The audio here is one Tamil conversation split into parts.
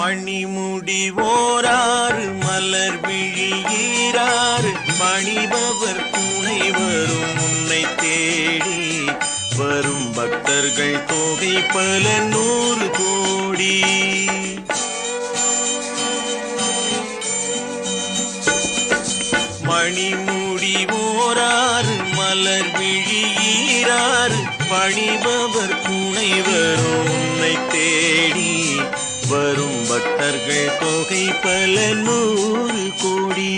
மணிமுடி ஓராறு மலர் விழியீராறு பணிபவர் துணை வரும் உன்னை தேடி வரும் பக்தர்கள் தொகை பல 100 கோடி. மணிமுடி ஓராறு மலர் விழியீராறு பணிபவர் துணை வரும் உன்னை தேடி வரும் பக்தர்கள் தொகை பல 100 கோடி.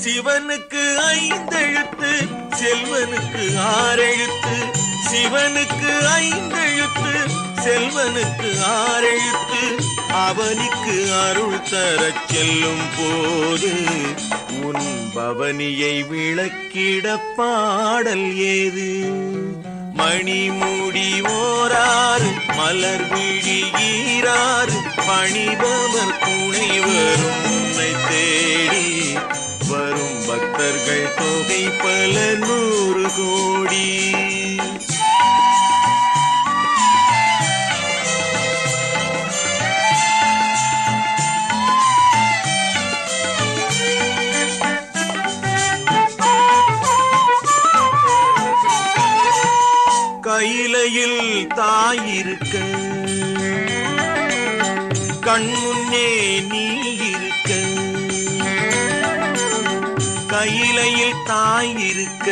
சிவனுக்கு 5 எழுத்து செல்வனுக்கு 6 எழுத்து. சிவனுக்கு 5 எழுத்து செல்வனுக்கு 6 எழுத்து. அவனிக்கு அருள் தரச் செல்லும் போது உன் பவனியை விளக்கிட பாடல் ஏது? மணிமுடி ஓராறு மலர் விழியீராறு பணிபவர் துணை வரும் உன்னை தேடி வரும் பக்தர்கள் தொகை பல 100 கோடி. கையிலையில் தாயிருக்க கண்முன்னே நீ இருக்க. கையிலையில் தாயிருக்க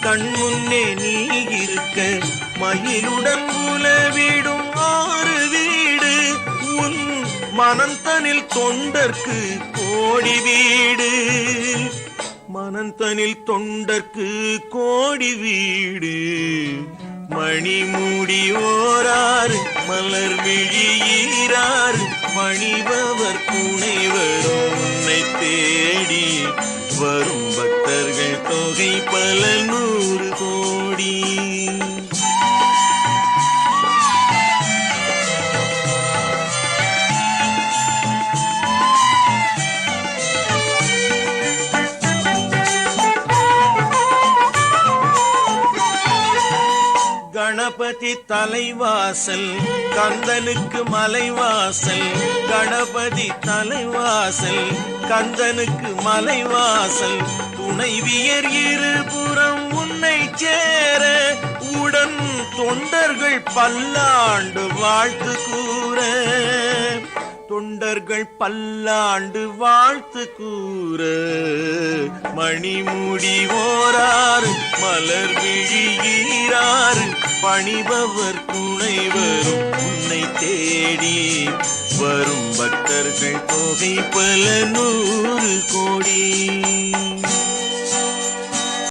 கண்முன்னே நீ இருக்க. மயிலுடன் உலவிடும் 6 வீடு உன் மனந்தனில் தொண்டர்க்கு கோடி வீடு. மனந்தனில் தொண்டர்க்கு கோடி வீடு. மணிமுடி ஓராறு மலர் விழியீராறு பணிபவர் துணை வரும் உன்னை தேடி வரும் பக்தர்கள் தொகை பல 100 கோடி. கணபதி தலைவாசல் கந்தனுக்கு மலைவாசல். கணபதி தலைவாசல் கந்தனுக்கு மலைவாசல். துணைவியர் இருபுறம் உன்னை சேர உடன் தொண்டர்கள் பல்லாண்டு வாழ்த்து கூற. தொண்டர்கள் பல்லாண்டு வாழ்த்து கூற. மணிமுடி ஓராறு மலர் விழியீராறு பணிபவர் துணை வரும் உன்னை தேடி வரும் பக்தர்கள் தொகை பல 100 கோடி.